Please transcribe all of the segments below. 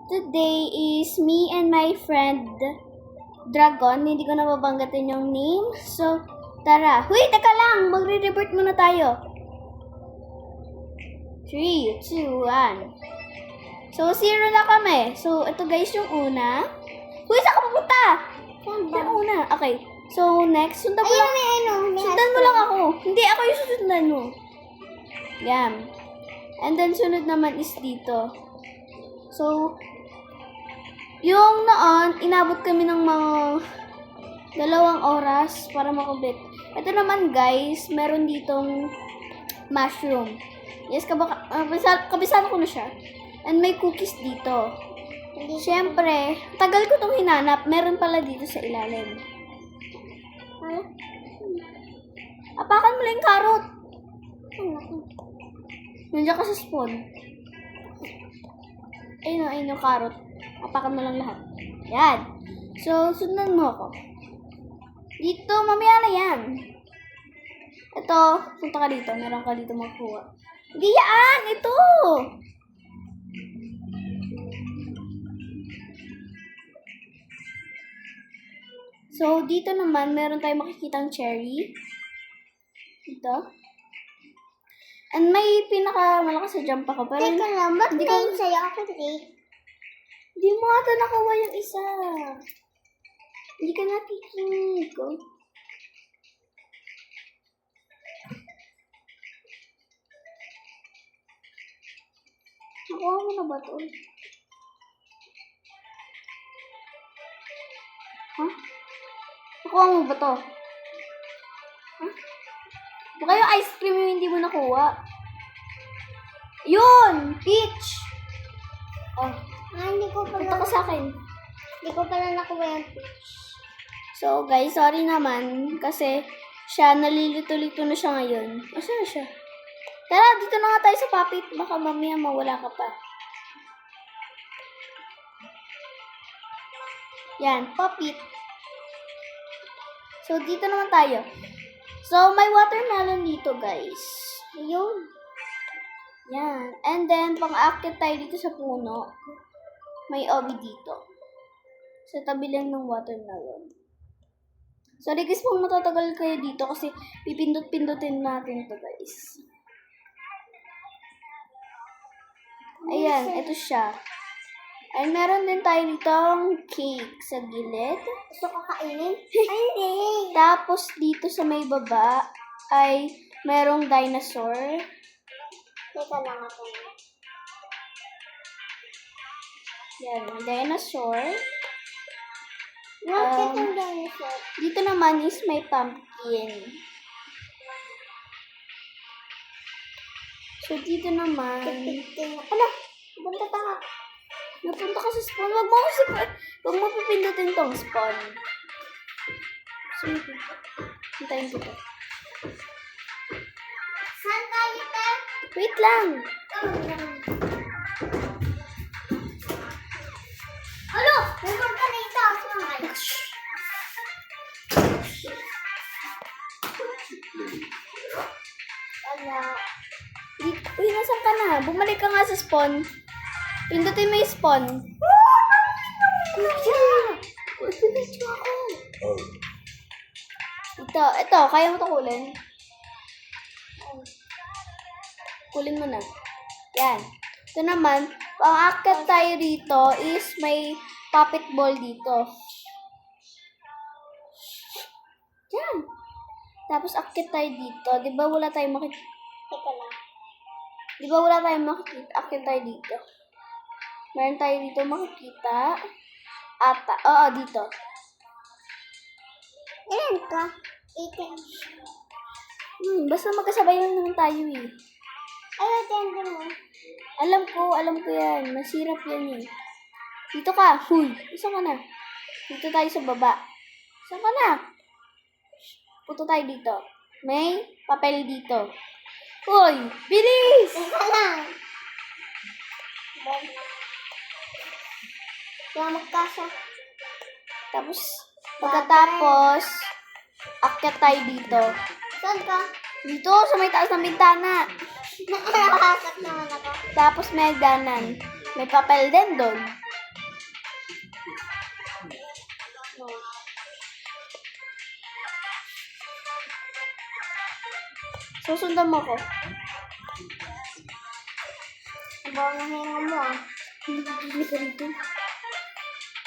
Today is me and my friend Dragon. Hindi ko na babanggatin yung name. So, tara. Huy, teka lang. Magre-revert muna tayo. 3, 2, 1. So, 0 na kami. So, ito guys yung una. Huy, saan ka pupunta? Yung una. Okay. So, next. Sundan mo lang. Sundan mo lang ako. Hindi, ako yung susundan mo. Yan. And then, sunod naman is dito. So, yung noon, inabot kami ng mga 2 oras para makubit. Ito naman guys, meron ditong mushroom. Yes, kabisado ko na siya. And may cookies dito. Siyempre, tagal ko itong hinanap. Meron pala dito sa ilalim. Apakan mo lang yung carrot. Nandiyan ka sa spawn. Ayun yung carrot. Apakan mo lang lahat. Yan. So, sundan mo ako. Dito, mamaya na yan. Ito, punta ka dito. Meron ka dito magkuha. Hindi yan! Ito! So, dito naman, meron tayong makikitang cherry. Ito. And may pinakamalakas sa jump ako. Pero Teka lang, ba't hindi kayo sa'yo ako today? Hindi mo ata nakuha yung isa. Hindi ka nakikinig. Oh. Nakuha mo na ba ito? Ha? Nakuha mo ba ito? Ha? Baka yung ice cream yung hindi mo nakuha. Yun! Peach! Oh. Hindi ko pala, Punta ka sa akin. hindi ko pala nakuha yung peach. So, guys, sorry naman. Kasi, siya, nalilito-lito na siya ngayon. Asan na siya? Tara, dito na nga tayo sa puppet. Baka mamaya mawala ka pa. Yan, puppet. So, dito naman tayo. So, may watermelon dito, guys. Ayun. Yan. And then, pang-active tayo dito sa puno. May obi dito. Sa tabi lang ng watermelon. Sorry guys, kung matatagal kayo dito kasi pipindot-pindutin natin to guys. Ayan, ito siya. Ay, meron din tayo ditong cake sa gilid. Gusto ko kainin? Ay, hindi. Tapos dito sa may baba ay merong dinosaur. Teka lang ako. Yan, dinosaur. Bakit yung dinosaur? Dito naman is may pumpkin. So, dito naman... Ano? Punta pa nga. Napunta ka sa spawn. Huwag mo pipindutin tong spawn. So, hintayin ko to. Saan tayo, te? Wait lang. Ano? Nandun ka na itaas naman. Wala. Uy, nasan ka na? Bumalik ka nga sa spawn. Pindutin mo yung spawn. Pindutin ako. Ito, kaya mo ito kulin? Kulin mo na. Yan. Ito naman, ang akyat tayo dito is may puppet ball dito. Yan. Tapos akyat tayo dito. Di ba wala tayong makikita? Teka lang. Di ba wala tayong makikita? Akyat tayo dito. Meron tayo dito makikita. Ata. Oo, dito. Ilan ka? 18. Basta magkasabay lang naman tayo eh. Ay, attend mo. Alam ko yan. Masirap yan eh. Dito ka. Huy. Saan ka na? Dito tayo sa baba. Saan ka na? Punta tayo dito. May papel dito. Hoy! Bilis! Teka lang. Kaya magkasa. Tapos, pagkatapos, akyat tayo dito. Saan ka? Dito, sa may taas ng bintana. Nakakasat naman ako. Tapos may hagdanan. May papel din doon. Susundan mo ko. Ang bawa na hinga mo ah. Hindi ka rito.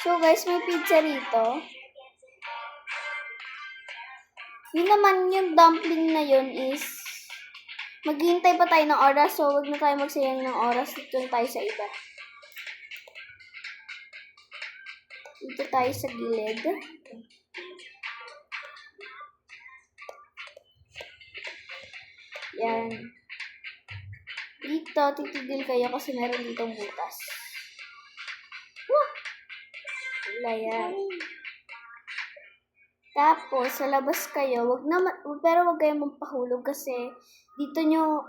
So guys, may pizza rito. Yun naman yung dumpling na yun is maghihintay pa tayo ng oras, so wag na tayo magsayang ng oras. Dito na tayo sa iba. Dito tayo sa gilid. Yan. Dito, titigil kayo kasi meron ditong butas. Wah! Wala yan. Tapos, sa labas kayo, pero wag kayong magpahulog kasi dito nyo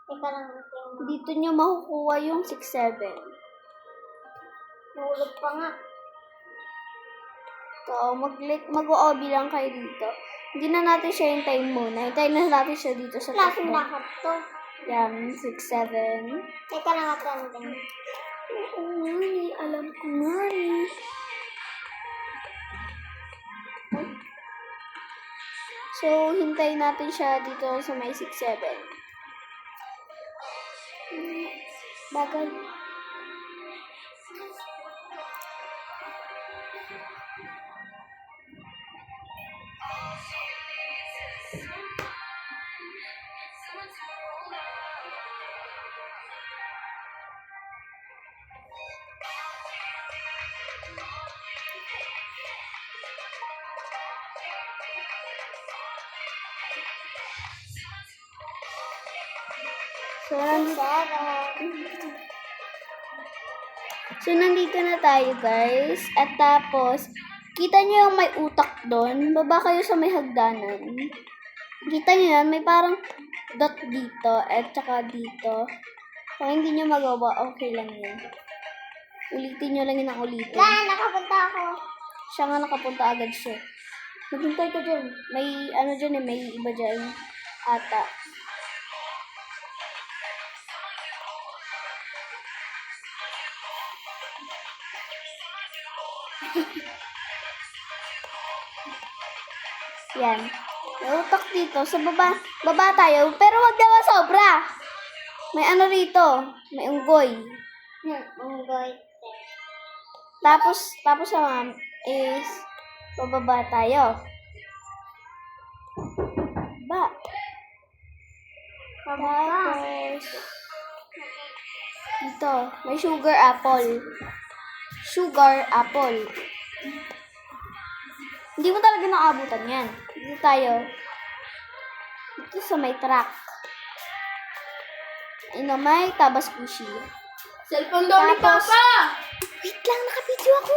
Teka lang natin. dito nyo makukuha yung 6-7. Nahulog pa nga. So, mag-OB lang kayo dito. Hindi na natin siya hintayin muna. Hintayin na natin siya dito sa Klaseng tatlo. lakad to. Yan, 6-7. Teka lang natin. Oo nga eh, alam ko nga eh. So, hintayin natin siya dito sa may 6-7. Bagal. So, nandito na tayo, guys. At tapos, kita nyo yung may utak doon. Baba kayo sa may hagdanan. Kita nyo yan, may parang dot dito at saka dito. Kung hindi nyo magawa, okay lang yan. Ulitin nyo lang yun ang ulitin. Nakapunta ako. Siya nga nakapunta agad siya. Maghintay ka dyan. May ano dyan eh, may iba dyan. Ata. Yan. May utak dito. Sa baba tayo. Pero wag naman sobra. May ano rito. May unggoy. Unggoy. Tapos naman is bababa tayo. Tapos dito, may sugar apple. Sugar apple. Hindi mo talaga naabutan yan. Dito tayo. Dito sa may truck. Ino, may tabas kushi. Cellphone daw ni Tapos, Papa! wait lang, nakapidyo ako.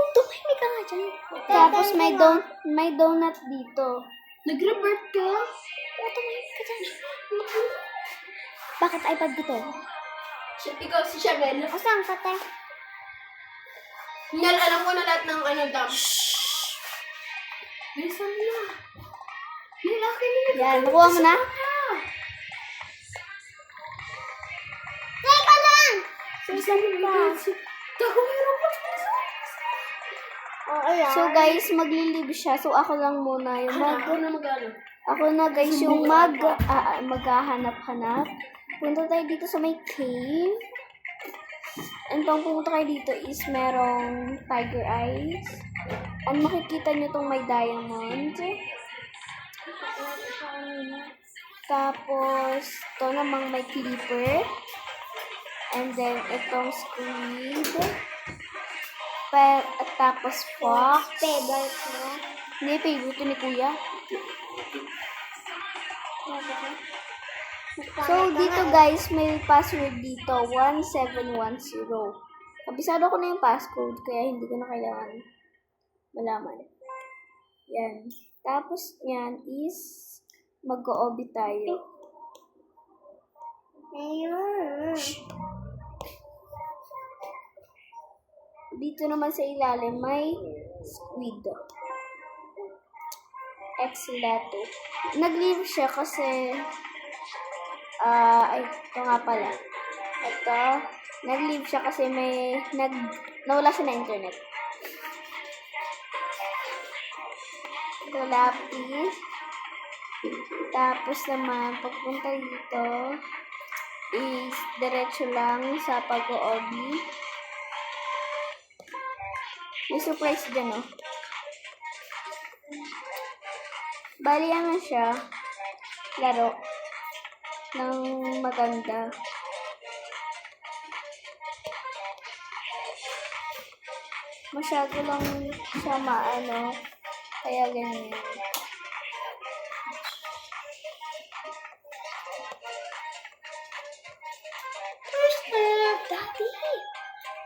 Tumahimik ka nga dyan. Tapos may donut dito. Nag-revert ka? Tumahimik ka dyan. Bakit iPad ko to? Ikaw si Shabel. Asan ka, te? Hinal, alam ko na lahat ng ano dam. Bilisan mo na. Hinal, akin na. Yan, nakuha mo na? Teka lang! Bilisan mo na. Tako, meron pa. Oo, yan. So guys, maglilib siya. So ako lang muna yung Ako na mag-ano. Ako na guys yung maghahanap-hanap. Punta tayo dito sa may cave. And pang pumunta kayo dito is merong tiger eyes. And makikita nyo tong may diamond. Tapos, to namang may clipper. And then, itong squid. At tapos, fox. Favorite mo. Hindi, favorite to ni Kuya. So, dito guys, may password dito, 1710. Kabisado ko na yung passcode, kaya hindi ko na kailangan malaman. Yan. Tapos, yan is, mag-o-OB tayo. Ayun. Dito naman sa ilalim, may squid. Exilato. Nag-leave siya kasi, ito nga pala. Ito, nag-leave siya kasi nawala siya na internet. Ito lapis. Tapos naman, pagpunta dito, is diretso lang sa pag-oobi. May surprise dyan, oh. Bali, ano siya? Laro. Ng maganda. Masyado lang siya maano. Kaya ganyan. First love, Daddy!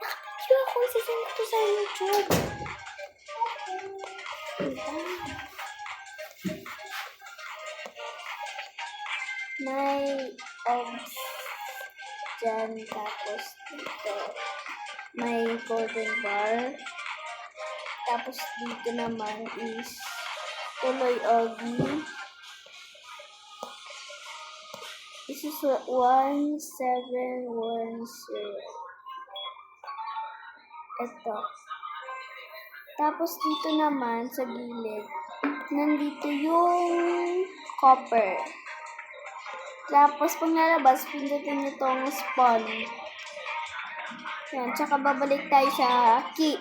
Nakapicture ako. Sasend ko sa YouTube. May eggs dyan. Tapos dito may golden bar. Tapos dito naman is tuloy ogi. This is 1710. Ito. Tapos dito naman sa gilid, nandito yung copper. Tapos pag nalabas, pindutin nyo tong spawn. Yan, tsaka babalik tayo sa cave.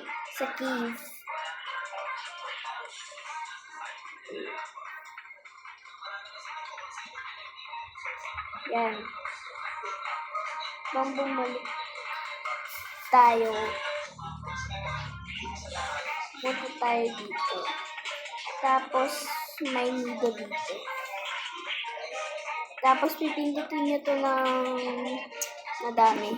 Yan. Nang bumalik tayo, punta tayo dito. Tapos, may nido dito. Tapos, pipindutin nyo to ng madami.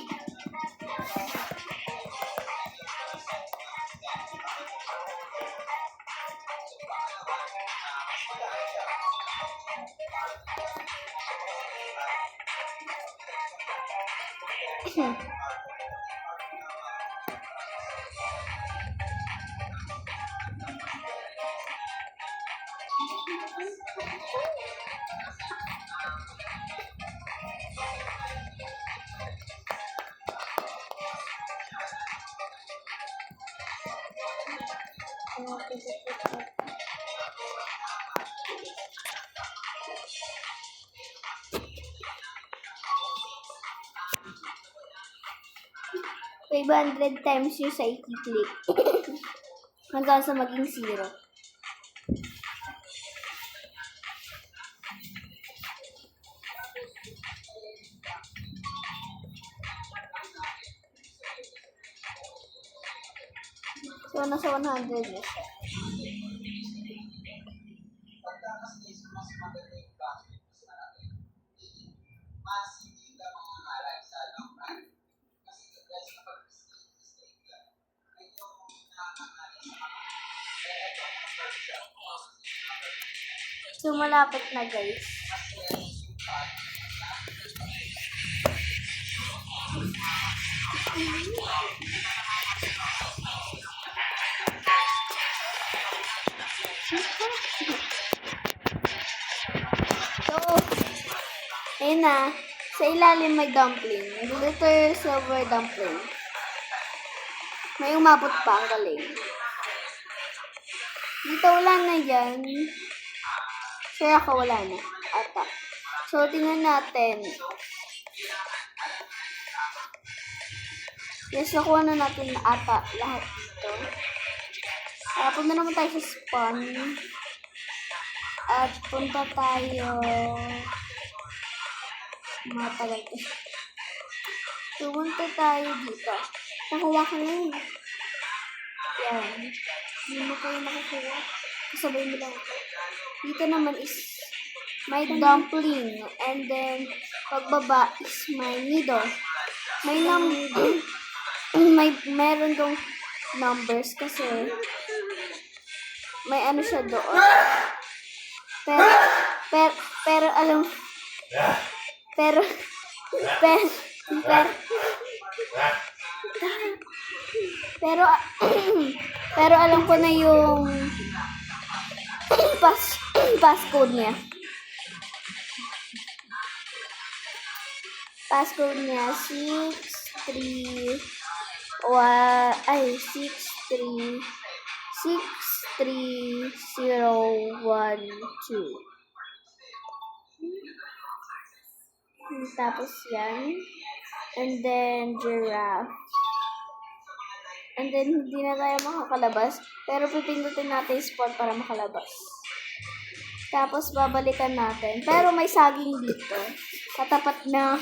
$500 times yung sa i-click. Hanggang sa maging 0. So, nasa 100 na siya. So, malapit na, guys. So, ayun na. Sa ilalim may dumpling. Glitter silver dumpling. May umabot pa. Ang galing. Dito wala na yan. Sure ako wala na. Ata. So, tingnan natin. Yes, nakuha na natin ata lahat dito. Punta naman tayo sa spawn. At punta tayo... Matagal ko. So, punta tayo dito. Nakuha ko na yun. Yan. Hindi mo kayo nakukuha. Kasabay mo lang ito. Dito naman is may dumpling. And then, pagbaba is may nido. May meron dong numbers kasi may ano siya doon. Pero alam pero alam ko na yung passcode niya. Passcode niya 636301. Tapos yan. And then, giraffe. And then, hindi na tayo makakalabas. Pero pipindutin natin yung spot para makalabas. Tapos, babalikan natin. Pero may saging dito. Katapat ng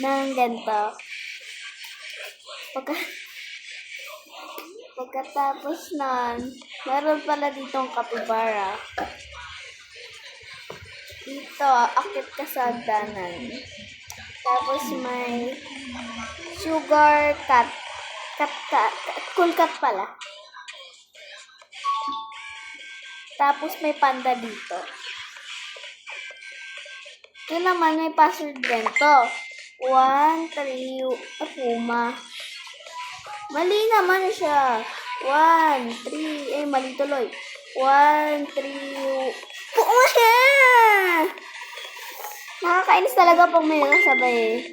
ng ganito. Pagkatapos nun, meron pala ditong capybara. Dito, akit ka sa hagdanan. Tapos may sugar cat. Cool cat pala. Tapos may panda dito. Ito naman may password ganito. 1, 3, puma. Mali naman siya. 1, 3, mali tuloy. 1, 3, oo siya! Nakakainis talaga pag may nakasabay.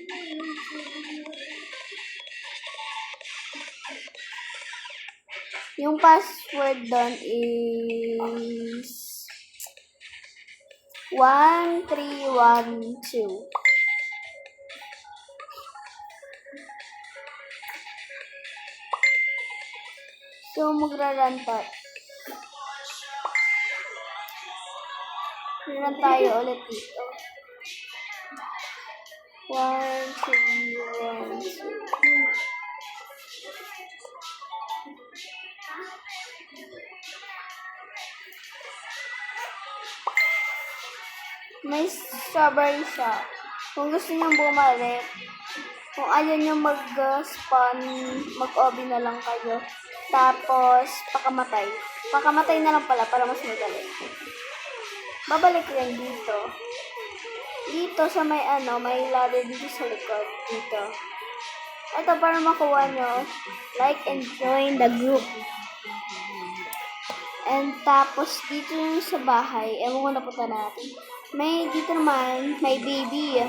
Yung password doon is 1312. So, magra-run tayo. Run tayo ulit dito. 1, 2, 1, 2. May strawberry siya. Kung gusto niyong bumalik, kung ayaw niyo mag-spawn, mag-obi na lang kayo. Tapos, pakamatay. Pakamatay na lang pala para mas madali. Babalik yan dito. Dito sa may may ladder dito sa likod. Dito. Ito para makuha nyo, like and join the group. And tapos, dito yung sa bahay, ewan ko na punta natin. May dito naman, may baby.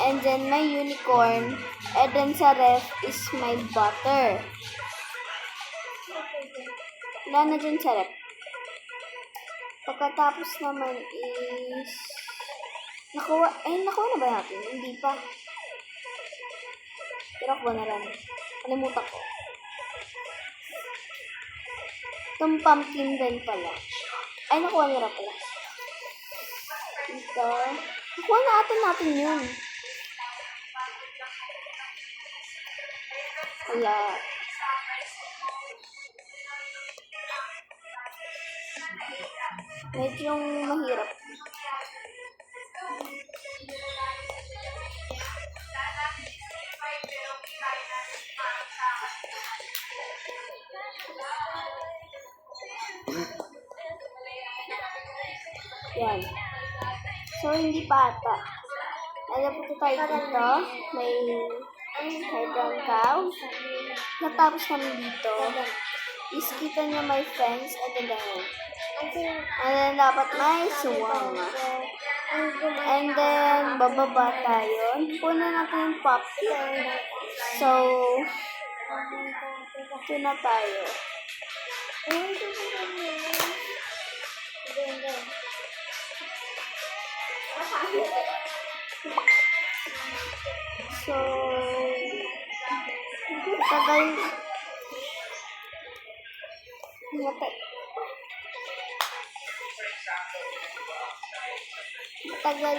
And then, may unicorn. And then, sa ref is my butter. Wala na dyan sa ref. Pagkatapos naman is... nakuha na ba natin? Hindi pa. Pero nakuha na lang. Kalimutan ko. Itong pumpkin din pala. Ay, nakuha nila pala. Ito. Nakuha na natin yun. Wala. Medyo mahirap. Yan. So, hindi pa ata. Nagpunta tayo dito. May hydran cow. Natapos kami dito. Is kita niya may friends at ganyan. And then, dapat may suwang. And then, bababa tayo. Puno natin yung puppy. So, ito na tayo. So,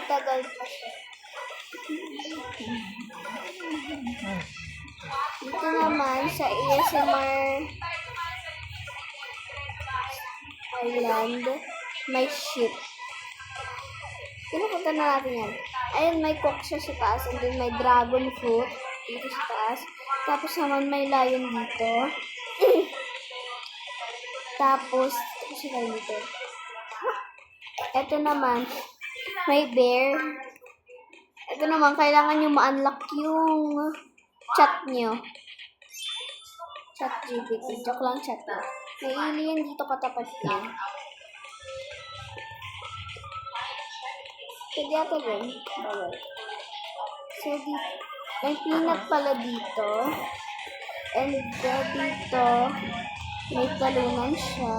tagal pa siya. Dito naman sa ASMR Island, may ship. Pinupunta na natin yan. Ayun, may cook siya sa taas. And then may dragon fruit dito sa taas. Tapos naman may lion dito. Tapos, ito siya dito. Ito naman, may bear. Ito naman, kailangan nyo ma-unlock yung chat nyo. Chat GPT. Joke lang chat nyo. May alien dito katapat nyo. Pwede ata rin. Bawal. So, may peanut pala dito. And dito, may talungan siya.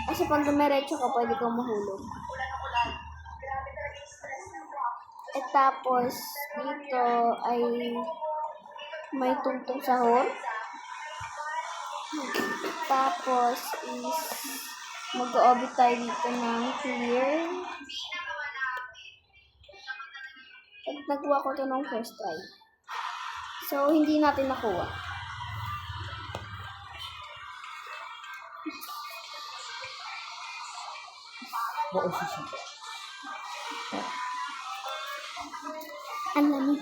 Kasi pag dumiretso ka, pwede kang mahulog. Ito Tapos, dito ay may tungtong sahur. Tapos, is mag-o-obit tayo dito ng clear. At nagawa ko to ng first try. So, hindi natin nakuha. Ang lamig.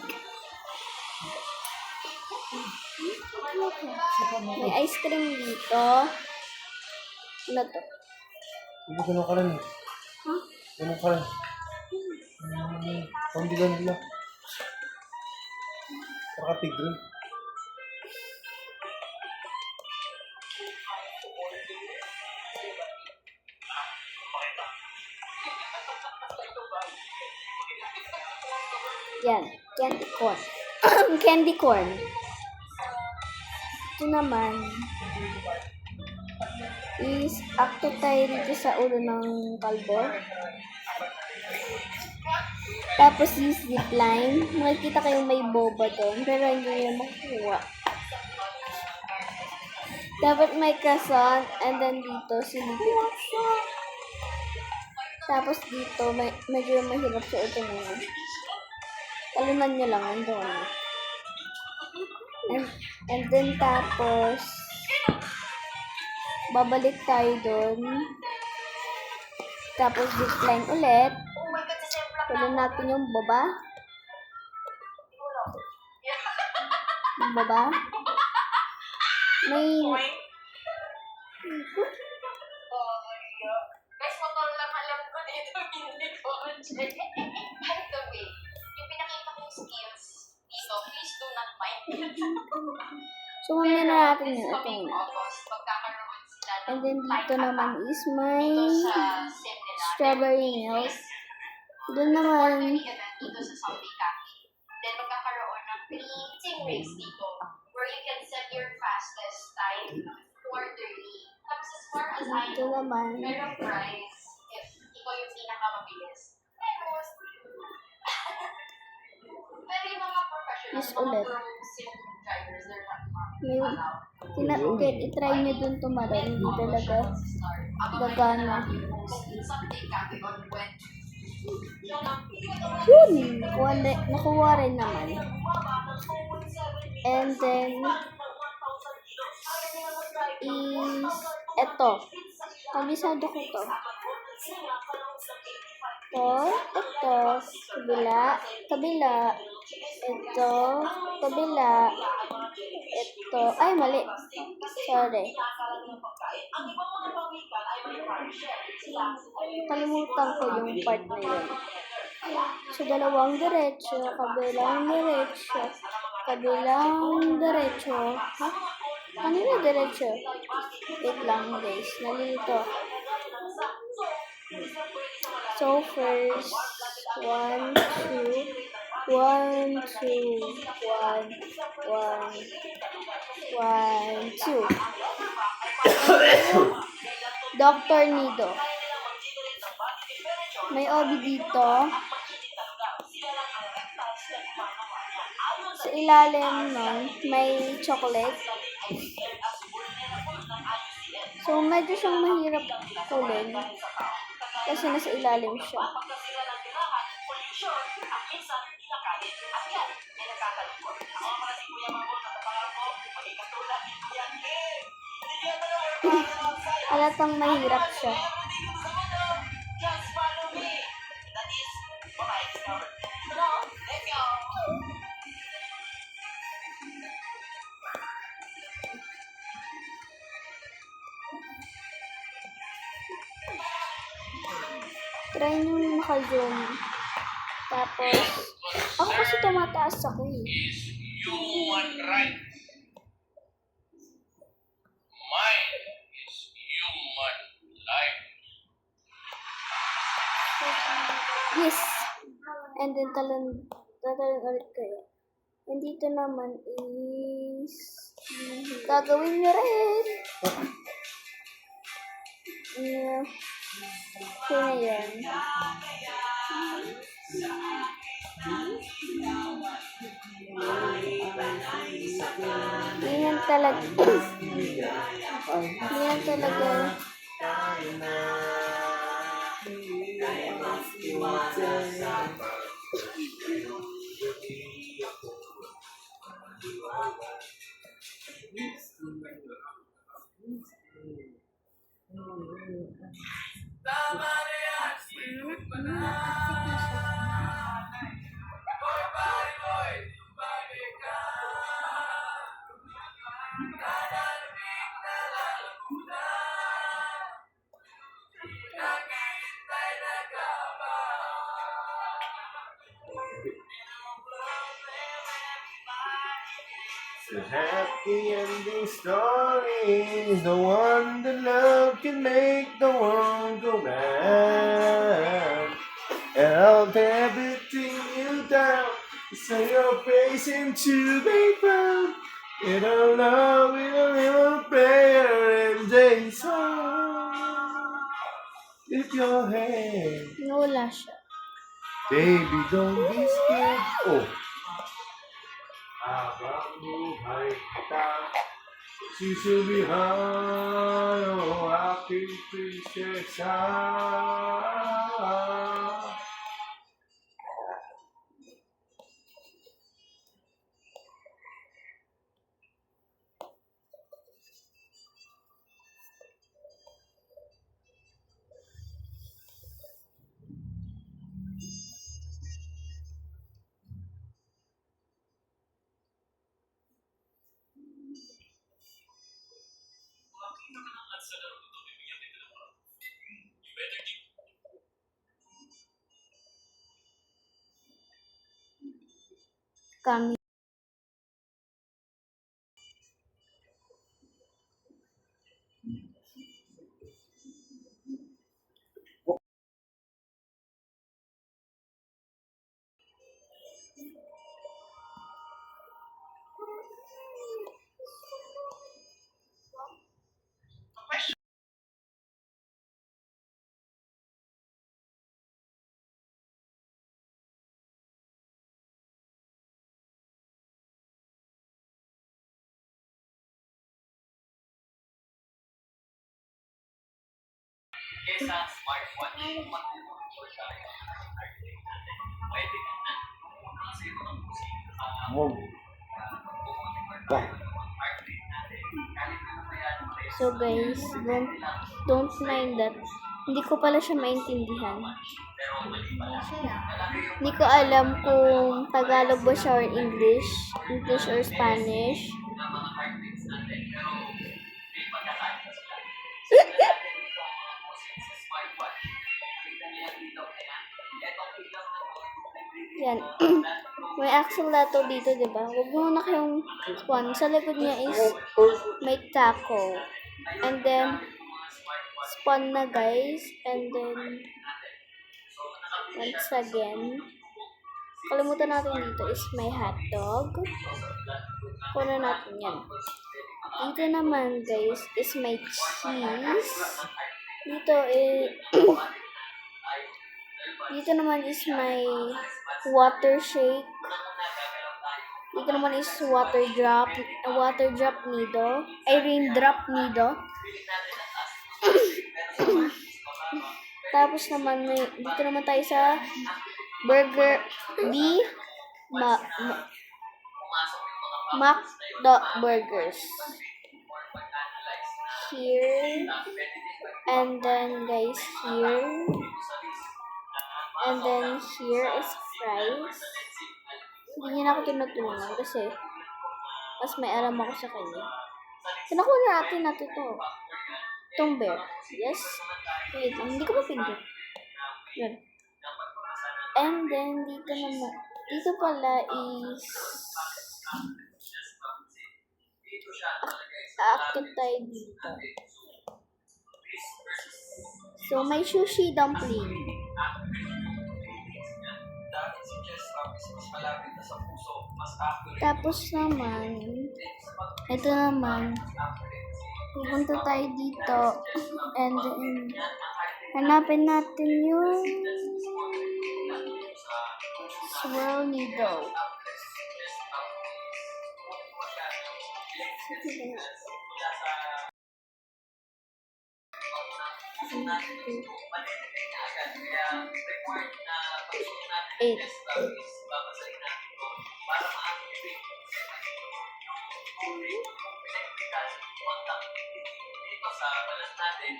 May ice cream dito. Ano to? Hindi ganun ka rin eh. Huh? Ganun ka rin. Pandilan nila. Para tigre. Yan. Candy corn. Candy corn. Ito naman is active tayo dito sa ulo ng kalbo. Tapos yung zipline. Makikita kayong may boba doon, pero hindi nyo makukuha. Dapat may croissant, and then dito sinipit. Tapos dito, medyo mahirap siya ito muna. Talunan nyo lang, andun. And then tapos, babalik tayo doon. Tapos zipline ulit. Tuloy natin yung baba. Yung baba. May... Guys, motor lang alam ko dito. Hindi ko check. By the way, yung pinakita kong skills dito, please do not mind. So, mamaya na natin yun. Ito Coming muna. August, magkakaroon sila ng And then dito live naman attack is my dito sa sim nila. strawberry milk. Doon naman, Dito sa Zombie Cafe. Then magkakaroon ng 3 team race dito where you can set your fastest time to orderly. Tapos as far as I dito know, naman, merong prize if ikaw yung pinakamabilis. Pero yung mga professionals, Yes, mga ulit. pro sim drivers, they're not may allowed. itry nyo dun tumaran. Hindi talaga gagana. Someday Cafe on when Yun! Nakuha rin naman. And then, is, eto. Kabisado ko to. Ito, kabila, ito, kabila, ito, ay mali, sorry. Kalimutan ko yung part na yun. So, dalawang diretso, kabilang diretso, kabilang diretso, ha? Kanina diretso? Wait lang guys, nalito. So, first, 1, 2, 1, 2, 1, 2. Dr. Nido. May obi dito. Sa ilalim nun, may chocolate. So, medyo siyang mahirap kulin. Kasi nasa ilalim siya. Halatang mahirap siya. Try nyo yung naka-zoom. Tapos, ako kasi tumataas ako eh. Is human right. Mine is human life. Yes! And then talon ulit kayo. And dito naman is gagawin nyo rin. Okay na yan. Ganyan talaga. Ganyan talaga. The happy ending story is the one that love can make the world go round. And I'll everything you down, say your praise into the ground. In a love, in a little prayer and a song. Lift your hand, Wala siya. baby, don't be scared. Oh. Habang buhay kita, sisubihan o aking prinsesa. Kami. Kesa smartwatch, mag-monitor siya ng heart rate natin. Pwede ka na. Kasi ito ng musika. Wow. Heart rate natin. Kahit na yan, So guys, don't mind that. Hindi ko pala siya maintindihan. Hindi ko alam kung Tagalog ba siya or English. English or Spanish. ng mga heart rates natin. Pero may pagkakain pa sila. Sa smartwatch, kita niya ang ilaw kaya. Etong ilaw na Yan. May accelerator dito, di ba? Huwag mo na kayong swan. Sa likod niya is may taco. And then, spawn na guys. And then, once again, kalimutan natin dito is may hotdog. Kunin natin yan. Dito naman guys is may cheese. Dito naman is may water shake. Dito naman is water drop nido. Ay, raindrop nido. Tapos naman dito naman tayo sa burger McDo burgers. Here. And then guys, here. And then here is fries. Hindi niya na ako tinutulungan kasi mas may alam ako sa kanya. Pinakuha natin na to. Itong bear. Yes. Wait lang. Hindi ko mapindot. Yan. And then dito naman. Dito pala is active tayo dito. So, may sushi dumpling. Tapos naman, ito naman, pupunta tayo dito. And then, hanapin natin yung swirl needle. Mula sa natin malilagay na agad. Kaya required na pag-suot natin ng Eight. test log is babasahin natin ito para ma-activate electrical contact dito sa balat natin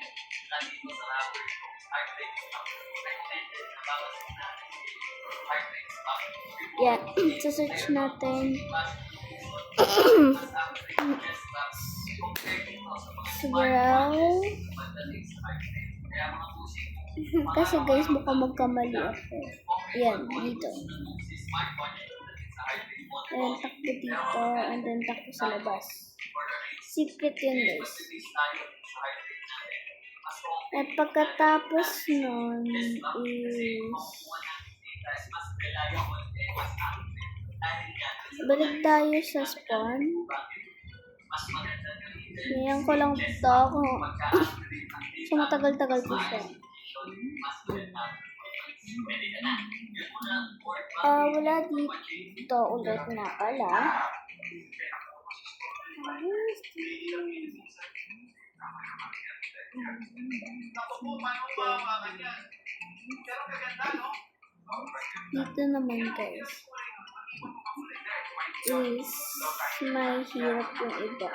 na dito sa rubber heart rate stop. Recommended na babasahin natin heart rate stop. Yan. Search natin. Siguro. Kasi guys, mukhang magkamali ako. Yan, dito. Ayan, takbo dito. And then takbo sa labas. Secret yun guys. At pagkatapos nun is balik tayo sa spawn. Ngayon ko lang ito kung so matagal-tagal po siya. Wala dito ulit na pala. Dito naman guys is may hirap yung iba.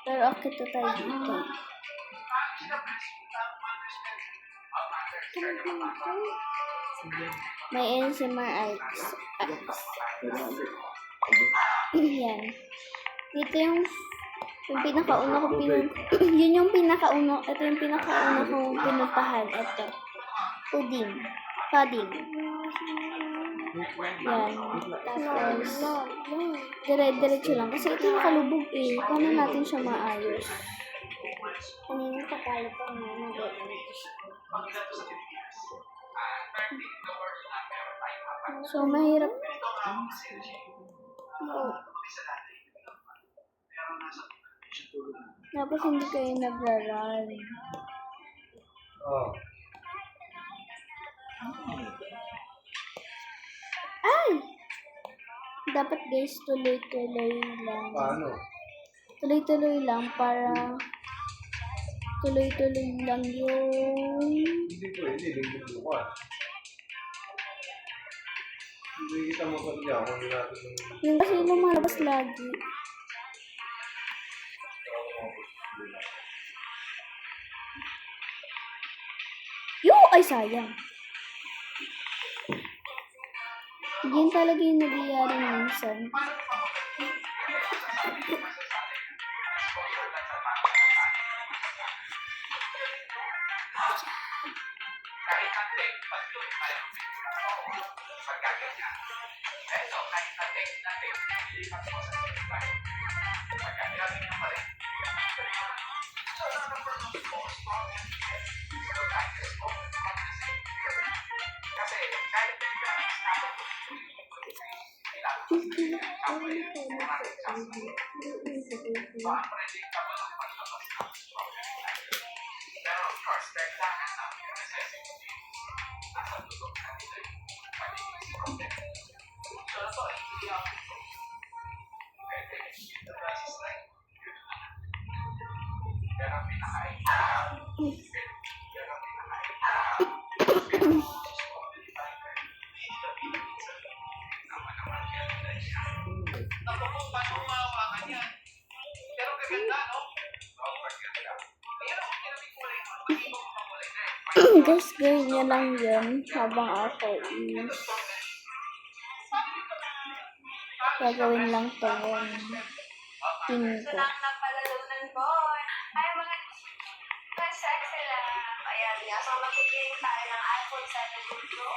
Pero okay to tayo dito. May ASMR arts. Yan. Dito yung pinakauna ko yun yung pinakauna, ito yung pinakauna kong pinuntahan. Ito. Pudding. Yan. Tapos, dire-diretso lang. Kasi ito nakalubog eh. Paano natin siya maayos? Kanina sa kala ko na nag-iinit. So, mahirap. Tapos, hindi kayo nagra-run. Oh. Ay! Dapat guys, tuloy-tuloy lang. Paano? Tuloy-tuloy lang para tuloy-tuloy lang yung Hindi pwede, hindi bukas. Hindi kita masadya kung hindi natin yung kasi lumalabas lagi. Ay sayang. Yan talaga yung nagyayari minsan. Guys, gawin niya lang yun habang ako is gagawin lang to yung pin ko. Ng palalunan ko. Ay, mga sexy lang. Ayan nga. So, magiging tayo ng iPhone 17 Pro.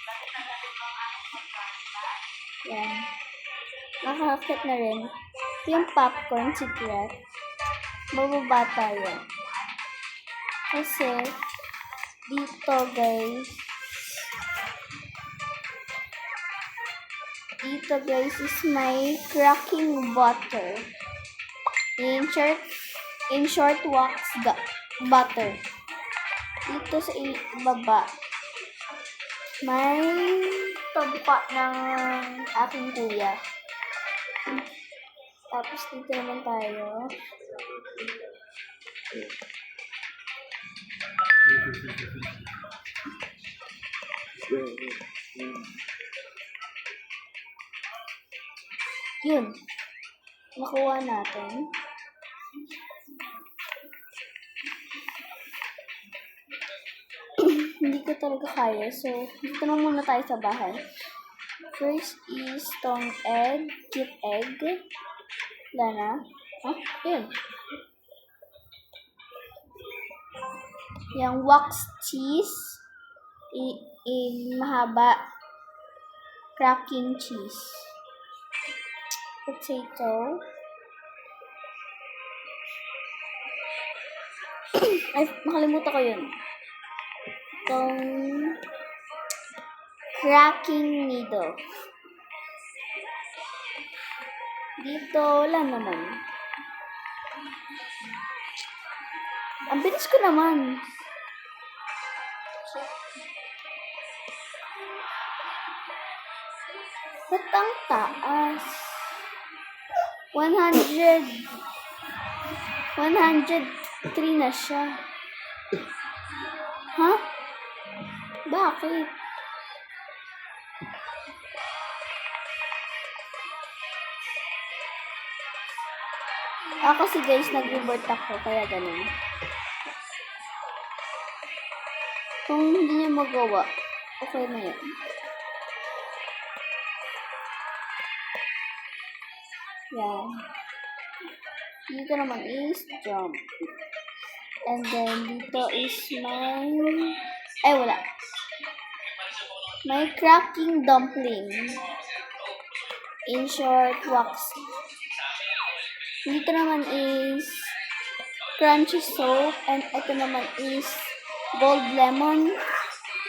Bakit na natin ang iPhone 17? Yan. Nakakakit na rin. Yung popcorn secret. Bababa tayo. Kasi dito guys is my cracking butter. In short wax butter. Dito sa baba may tumpa ng aking kuya. Tapos dito naman tayo. Yun. Nakuha natin. Hindi ko talaga kaya. So, dito na muna tayo sa bahay. First is tong egg. Cute egg. Wala na. Yun. Yung wax cheese. Mahaba. Cracking cheese. Potato. Ay, nakalimutan ko yun. Itong cracking needle. Dito lang naman. Ang bilis ko naman. Ba't ang taas? 103 na siya. Ha? Bakit? Kasi guys, nag-revert ako, kaya ganun. Kung hindi niya magawa, okay na yan. Yan. Dito naman is jump. And then, dito is wala. My cracking dumpling. In short, wax. Dito naman is crunchy soap. And ito naman is gold lemon.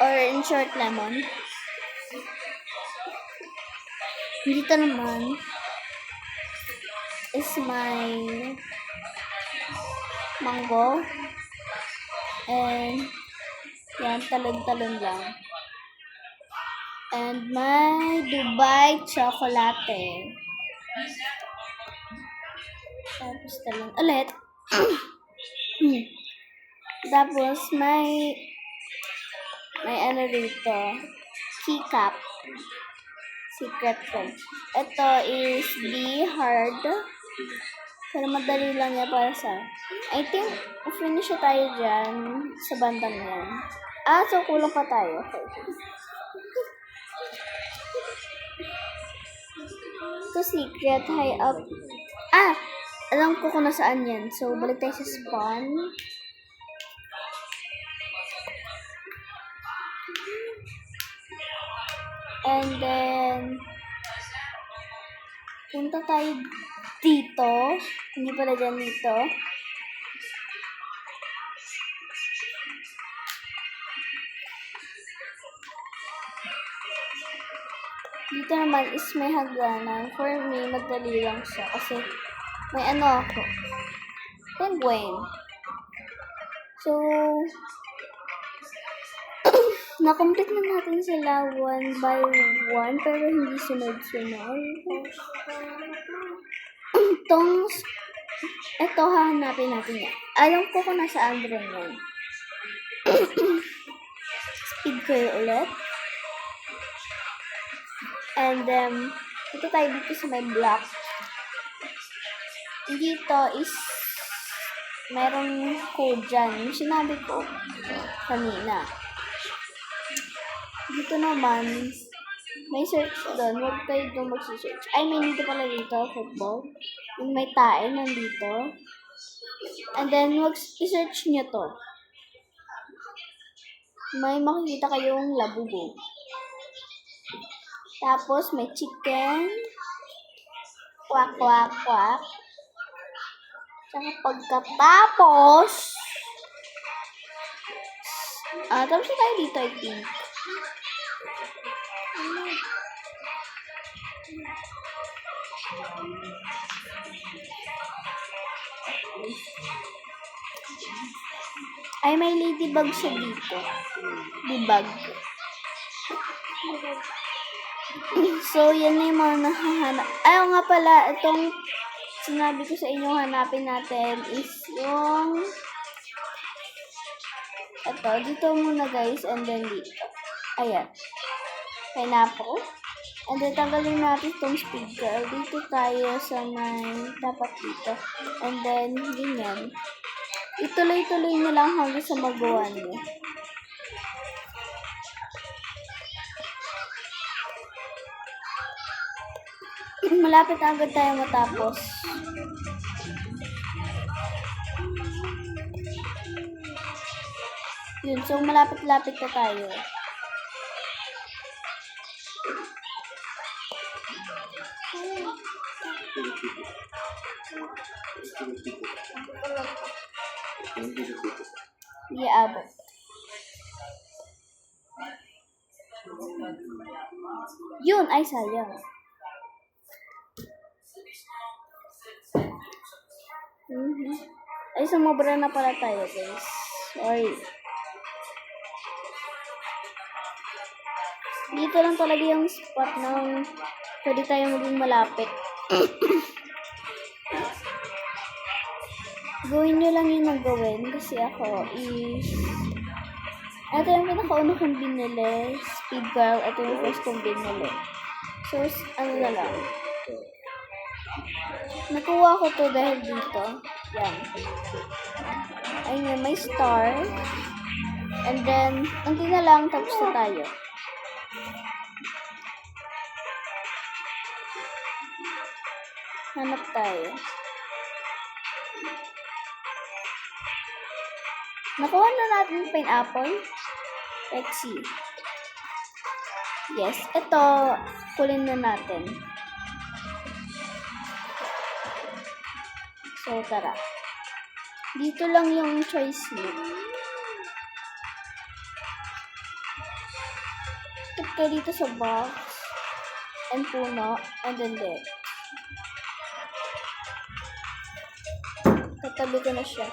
Or in short, lemon. Dito naman is my mango. And yan, talon-talon lang. And my Dubai chocolate. Tapos talon ulit. Tapos may ano dito, keycap. Secret French. Ito is Be Hard. Pero madali lang niya para sa... I think, finish na tayo dyan sa bandang yan. So kulang pa tayo. Okay. Ito secret, high up. Alam ko kung nasaan yan. So, balik tayo sa spawn. And then, punta tayo dito. Hindi pala dyan dito. Dito naman is may hagdanan. For me, madali lang siya. Kasi, may ano ako. Penguin. So, na-complete na natin sila one by one, pero hindi sunod-sunod. Ito, hahanapin natin yan. Alam ko kung nasaan rin yan. Speed ko ulit. And then, ito tayo dito sa may block. Dito is merong code dyan. Yung sinabi ko kanina. Dito naman, may search doon. Huwag kayo doon mag-search. May dito pala dito, football. Yung may tae nandito. And then, i-search nyo to. May makikita kayong labubo. Tapos, may chicken. Quack, quack, quack. Saka pagkatapos, tapos na tayo dito, I think. May ladybug siya dito. Dibug. So, yan na yung mga nahahanap. Nga pala, itong sinabi ko sa inyo hanapin natin is yung ito, dito muna guys, and then dito. Ayan. Pineapple. And then tanggalin natin itong speed girl. Dito tayo sa may dapat dito. And then, ganyan. Ituloy-tuloy nyo lang hanggang sa magawa nyo. Malapit na agad tayo matapos. Yun, so malapit-lapit na tayo. Iaabot. Yun, ay sayang. Ay, sumobra na pala tayo, guys. Sorry. Dito lang talaga yung spot na pwede tayo maging malapit. Gawin nyo lang yung nagawin kasi ako is ito yung pinakauna kong binili, Speed Girl. Ito yung first kong binili. So, ano na lang. Nakuha ko to dahil dito. Yan. Ayun, may star. And then, unti na lang, tapos na tayo. Hanap tayo. Nakuha na natin yung pineapple. Let's see. Yes, ito, kulin na natin. So, tara. Dito lang yung choice mo. Tip ka dito sa box. And puno. And then there. Tatabi ko na siya.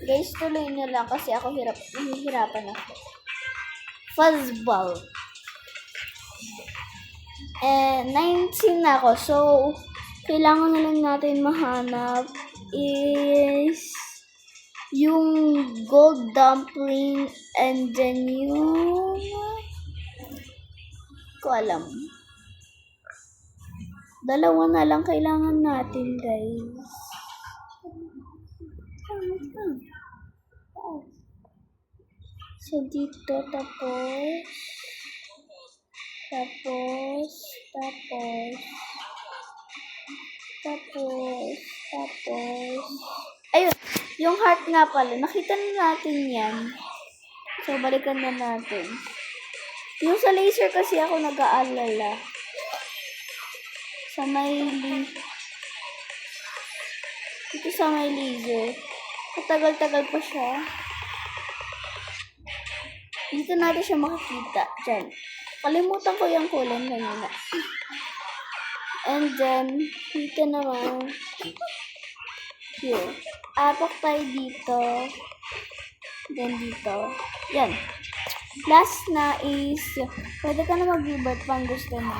Guys, tuloy nyo lang kasi ako nahihirapan ako. Fuzzball. 19 na ako. So, kailangan na lang natin mahanap is yung gold dumpling and then yung ko alam. Dalawa na lang kailangan natin, guys. So, dito, tapos, ayun, yung heart nga pala, nakita na natin yan. So, balikan na natin. Yung sa laser kasi ako nag-aalala. Sa may dito sa may laser. Matagal-tagal pa siya. Dito natin siya makikita. Diyan. Kalimutan ko yung kulay kanina. And then, dito naman. Here. Apak tayo dito. Then dito. Yan. Last na is, pwede ka na mag-revert pang gusto mo.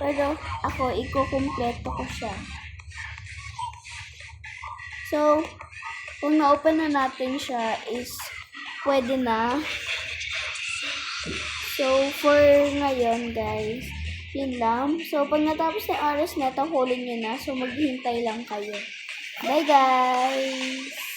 Pero ako, ikukumpleto ko siya. So, kung na-open na natin siya is, pwede na. So, for ngayon, guys, yun lang. So, pag natapos na oras na ito, hulin nyo na. So, maghihintay lang kayo. Bye, guys!